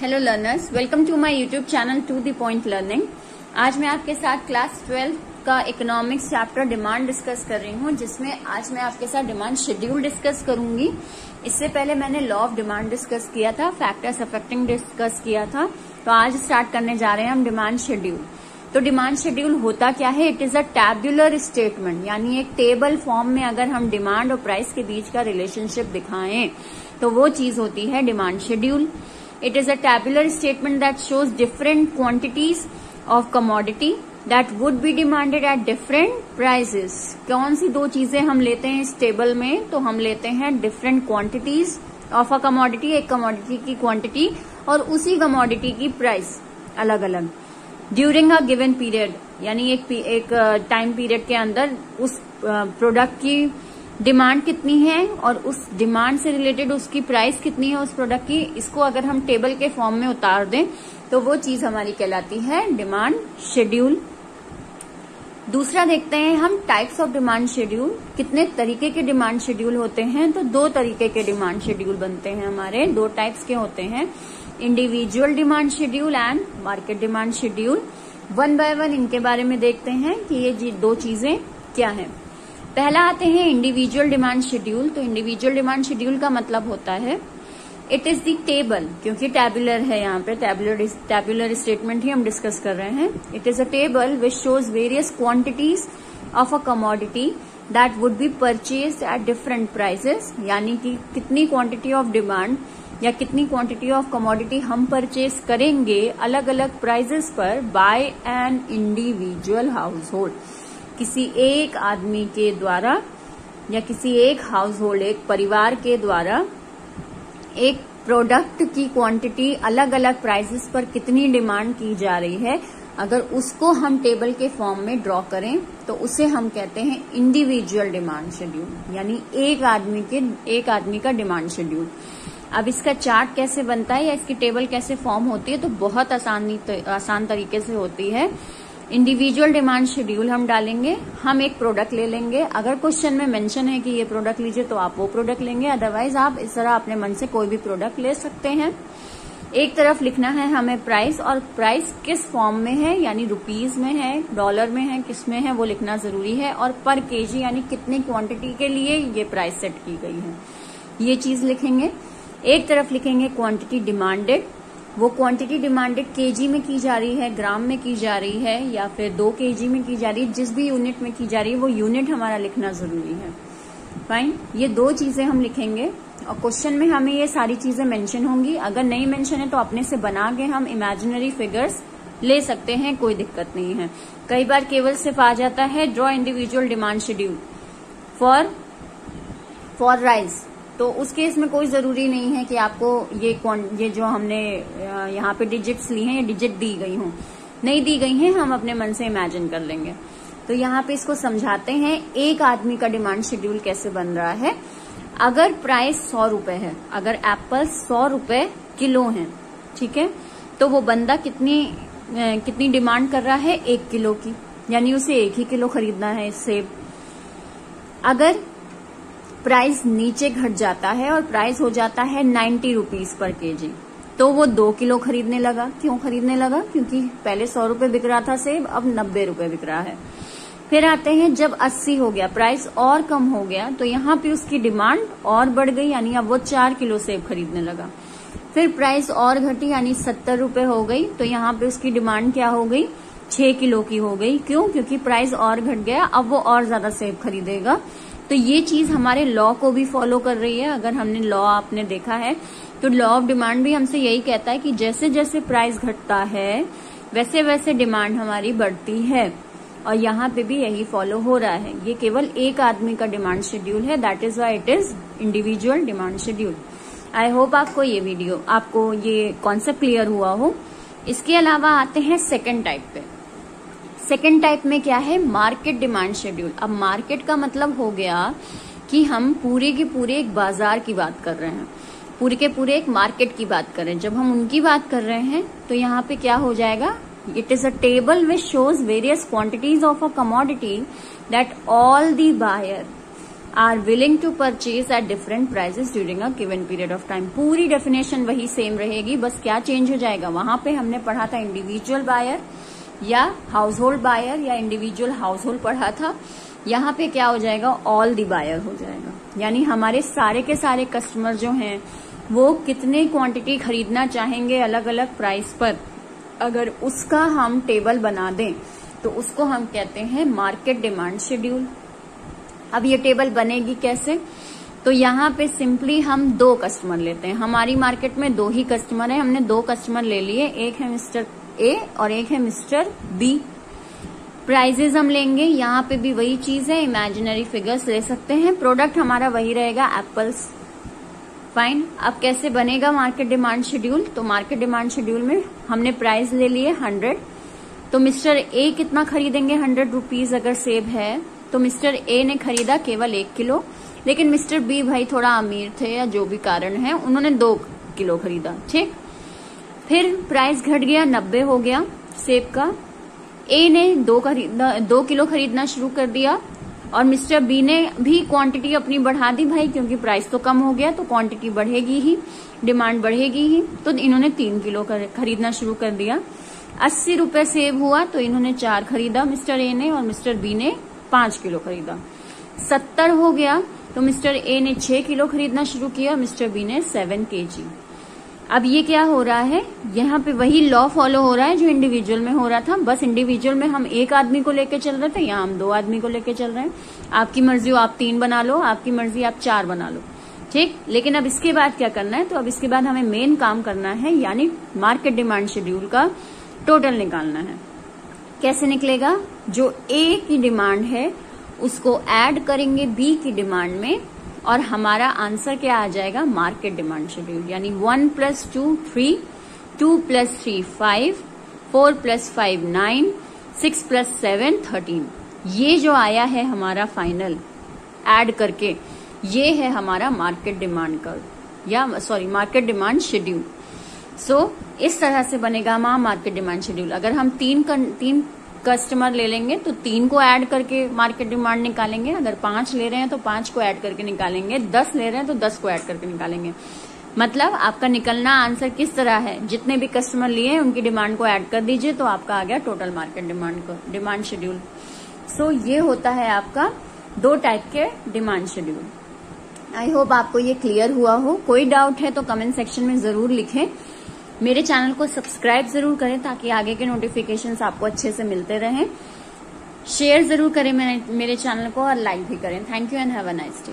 Hello learners, welcome to my YouTube channel to the point learning. आज मैं आपके साथ क्लास 12 का इकोनॉमिक्स चैप्टर डिमांड डिस्कस कर रही हूँ, जिसमें आज मैं आपके साथ डिमांड शेड्यूल डिस्कस करूंगी। इससे पहले मैंने लॉ ऑफ डिमांड डिस्कस किया था, फैक्टर्स अफेक्टिंग डिस्कस किया था। तो आज स्टार्ट करने जा रहे हैं हम डिमांड शेड्यूल। तो डिमांड शेड्यूल होता क्या है? It is a tabular statement, यानी एक टेबल फॉर्म में अगर हम डिमांड और प्राइस के बीच का रिलेशनशिप दिखाएं तो वो चीज होती है demand schedule. It is a tabular statement that shows different quantities of commodity that would be demanded at different prices. कौन सी दो चीजें हम लेते हैं इस टेबल में? तो हम लेते हैं different quantities of a commodity, एक commodity की quantity और उसी commodity की price अलग अलग during a given period, यानी एक टाइम पीरियड के अंदर उस प्रोडक्ट की डिमांड कितनी है और उस डिमांड से रिलेटेड उसकी प्राइस कितनी है उस प्रोडक्ट की। इसको अगर हम टेबल के फॉर्म में उतार दें तो वो चीज हमारी कहलाती है डिमांड शेड्यूल। दूसरा देखते हैं हम टाइप्स ऑफ डिमांड शेड्यूल। कितने तरीके के डिमांड शेड्यूल होते हैं? तो दो तरीके के डिमांड शेड्यूल बनते हैं हमारे। दो टाइप्स के होते हैं, individual demand schedule and market demand schedule. One by one इनके बारे में देखते हैं कि ये दो चीजें क्या हैं। पहला आते हैं इंडिविजुअल डिमांड शेड्यूल। तो इंडिविजुअल डिमांड शेड्यूल का मतलब होता है इट इज द टेबल, क्योंकि टैबुलर है, यहाँ पे टैबुलर स्टेटमेंट ही हम डिस्कस कर रहे हैं। It is a table which shows various quantities of a commodity that would be purchased at different prices, यानी कि कितनी क्वांटिटी ऑफ डिमांड या कितनी क्वांटिटी ऑफ कमोडिटी हम परचेज करेंगे अलग अलग प्राइसेस पर by an individual household, किसी एक आदमी के द्वारा या किसी एक हाउस होल्ड, एक परिवार के द्वारा एक प्रोडक्ट की क्वांटिटी अलग अलग प्राइसेस पर कितनी डिमांड की जा रही है, अगर उसको हम टेबल के फॉर्म में ड्रॉ करें तो उसे हम कहते हैं इंडिविजुअल डिमांड शेड्यूल, यानी एक आदमी का डिमांड शेड्यूल। अब इसका चार्ट कैसे बनता है या इसकी टेबल कैसे फॉर्म होती है? तो बहुत आसान तरीके से होती है। इंडिविजुअल डिमांड शेड्यूल हम डालेंगे, हम एक प्रोडक्ट ले लेंगे। अगर क्वेश्चन में मेंशन है कि ये प्रोडक्ट लीजिए तो आप वो प्रोडक्ट लेंगे, अदरवाइज आप इस तरह अपने मन से कोई भी प्रोडक्ट ले सकते हैं। एक तरफ लिखना है हमें प्राइस, और प्राइस किस फॉर्म में है, यानी रुपीज में है, डॉलर में है, किस में है वो लिखना जरूरी है, और पर केजी यानी कितनी क्वांटिटी के लिए ये प्राइस सेट की गई है ये चीज लिखेंगे। एक तरफ लिखेंगे क्वांटिटी डिमांडेड, वो क्वांटिटी डिमांडेड केजी में की जा रही है, ग्राम में की जा रही है, या फिर 2 केजी में की जा रही है, जिस भी यूनिट में की जा रही है वो यूनिट हमारा लिखना जरूरी है। फाइन, ये दो चीजें हम लिखेंगे और क्वेश्चन में हमें ये सारी चीजें मेंशन होंगी। अगर नहीं मेंशन है तो अपने से बना के हम इमेजिनरी फिगर्स ले सकते हैं, कोई दिक्कत नहीं है। कई बार केवल सिर्फ आ जाता है draw individual demand schedule for rice, तो उस केस में कोई जरूरी नहीं है कि आपको ये जो हमने यहाँ पे डिजिट्स ली हैं ये डिजिट दी गई हों, नहीं दी गई हैं, हम अपने मन से इमेजिन कर लेंगे। तो यहाँ पे इसको समझाते हैं एक आदमी का डिमांड शेड्यूल कैसे बन रहा है। अगर प्राइस 100 रुपए है, अगर एप्पल 100 रुपए किलो है, ठीक है, तो वो बंदा कितनी डिमांड कर रहा है? 1 किलो की, यानी उसे 1 ही किलो खरीदना है सेब। अगर प्राइस नीचे घट जाता है और प्राइस हो जाता है 90 रुपीज पर केजी, तो वो 2 किलो खरीदने लगा। क्यों खरीदने लगा? क्योंकि पहले 100 रुपए बिक रहा था सेब, अब 90 रुपए बिक रहा है। फिर आते हैं जब 80 हो गया, प्राइस और कम हो गया, तो यहाँ पे उसकी डिमांड और बढ़ गई, यानी अब वो 4 किलो सेब खरीदने लगा। फिर प्राइस और घटी, यानी 70 रुपए हो गई, तो यहाँ पे उसकी डिमांड क्या हो गई? 6 किलो की हो गई। क्यों? क्योंकि प्राइस और घट गया, अब वो और ज्यादा सेब खरीदेगा। तो ये चीज हमारे लॉ को भी फॉलो कर रही है। अगर हमने लॉ आपने देखा है तो लॉ ऑफ डिमांड भी हमसे यही कहता है कि जैसे जैसे प्राइस घटता है वैसे वैसे डिमांड हमारी बढ़ती है, और यहाँ पे भी यही फॉलो हो रहा है। ये केवल एक आदमी का डिमांड शेड्यूल है, that is why it is individual demand schedule. I hope आपको ये कॉन्सेप्ट क्लियर हुआ हो। इसके अलावा आते हैं सेकेंड टाइप पे। सेकेंड टाइप में क्या है? Market demand schedule. अब मार्केट का मतलब हो गया कि हम पूरे के पूरे एक बाजार की बात कर रहे हैं, पूरे के पूरे एक मार्केट की बात कर रहे हैं। जब हम उनकी बात कर रहे हैं तो यहाँ पे क्या हो जाएगा? It is a table which shows various quantities of a commodity that all the buyer are willing to purchase at different prices during a given period of time. पूरी डेफिनेशन वही सेम रहेगी, बस क्या चेंज हो जाएगा, वहां पे हमने पढ़ा था इंडिविजुअल बायर या हाउस होल्ड बायर या इंडिविजुअल हाउस होल्ड पढ़ा था, यहाँ पे क्या हो जाएगा, ऑल दी बायर हो जाएगा। यानी हमारे सारे के सारे कस्टमर जो हैं वो कितने क्वांटिटी खरीदना चाहेंगे अलग अलग प्राइस पर, अगर उसका हम टेबल बना दें तो उसको हम कहते हैं मार्केट डिमांड शेड्यूल। अब ये टेबल बनेगी कैसे, तो यहाँ पे सिंपली हम 2 कस्टमर लेते हैं। हमारी मार्केट में 2 ही कस्टमर है, हमने 2 कस्टमर ले लिए, एक है मिस्टर ए और एक है मिस्टर बी। प्राइजेस हम लेंगे, यहाँ पे भी वही चीज है, इमेजिनरी फिगर्स ले सकते हैं, प्रोडक्ट हमारा वही रहेगा एप्पल्स। फाइन। अब कैसे बनेगा मार्केट डिमांड शेड्यूल, तो मार्केट डिमांड शेड्यूल में हमने प्राइस ले लिए 100, तो मिस्टर ए कितना खरीदेंगे, 100 रुपीज अगर सेब है तो मिस्टर ए ने खरीदा केवल 1 किलो, लेकिन मिस्टर बी भाई थोड़ा अमीर थे या जो भी कारण है उन्होंने 2 किलो खरीदा। ठीक, फिर प्राइस घट गया, 90 हो गया सेब का। ए ने 2 किलो खरीदना शुरू कर दिया और मिस्टर बी ने भी क्वांटिटी अपनी बढ़ा दी भाई, क्योंकि प्राइस तो कम हो गया तो क्वांटिटी बढ़ेगी ही, डिमांड बढ़ेगी ही, तो इन्होंने 3 किलो खरीदना शुरू कर दिया। 80 रुपए सेब हुआ तो इन्होंने 4 खरीदा मिस्टर ए ने और मिस्टर बी ने 5 किलो खरीदा। 70 हो गया तो मिस्टर ए ने 6 किलो खरीदना शुरू किया, मिस्टर बी ने 7 kg। अब ये क्या हो रहा है, यहाँ पे वही लॉ फॉलो हो रहा है जो इंडिविजुअल में हो रहा था, बस इंडिविजुअल में हम 1 आदमी को लेके चल रहे थे, यहाँ हम 2 आदमी को लेके चल रहे हैं। आपकी मर्जी हो आप 3 बना लो, आपकी मर्जी आप 4 बना लो। ठीक, लेकिन अब इसके बाद क्या करना है, तो अब इसके बाद हमें मेन काम करना है, यानी मार्केट डिमांड शेड्यूल का टोटल निकालना है। कैसे निकलेगा, जो ए की डिमांड है उसको ऐड करेंगे बी की डिमांड में और हमारा आंसर क्या आ जाएगा, मार्केट डिमांड शेड्यूल। यानी 1 + 2 3, 2 + 3 5, 4 + 5 9, 6 + 7 13। ये जो आया है हमारा फाइनल ऐड करके, ये है हमारा मार्केट डिमांड कर्व या मार्केट डिमांड शेड्यूल। सो इस तरह से बनेगा हमारा मार्केट डिमांड शेड्यूल। अगर हम 3 कस्टमर ले लेंगे तो 3 को ऐड करके मार्केट डिमांड निकालेंगे, अगर 5 ले रहे हैं तो 5 को ऐड करके निकालेंगे, 10 ले रहे हैं तो 10 को ऐड करके निकालेंगे। मतलब आपका निकलना आंसर किस तरह है, जितने भी कस्टमर लिए हैं उनकी डिमांड को ऐड कर दीजिए तो आपका आ गया टोटल मार्केट डिमांड शेड्यूल। सो ये होता है आपका 2 टाइप के डिमांड शेड्यूल। आई होप आपको ये क्लियर हुआ हो। कोई डाउट है तो कमेंट सेक्शन में जरूर लिखें। मेरे चैनल को सब्सक्राइब जरूर करें ताकि आगे के नोटिफिकेशंस आपको अच्छे से मिलते रहें। शेयर जरूर करें मेरे चैनल को और लाइक भी करें। Thank you and have a nice day.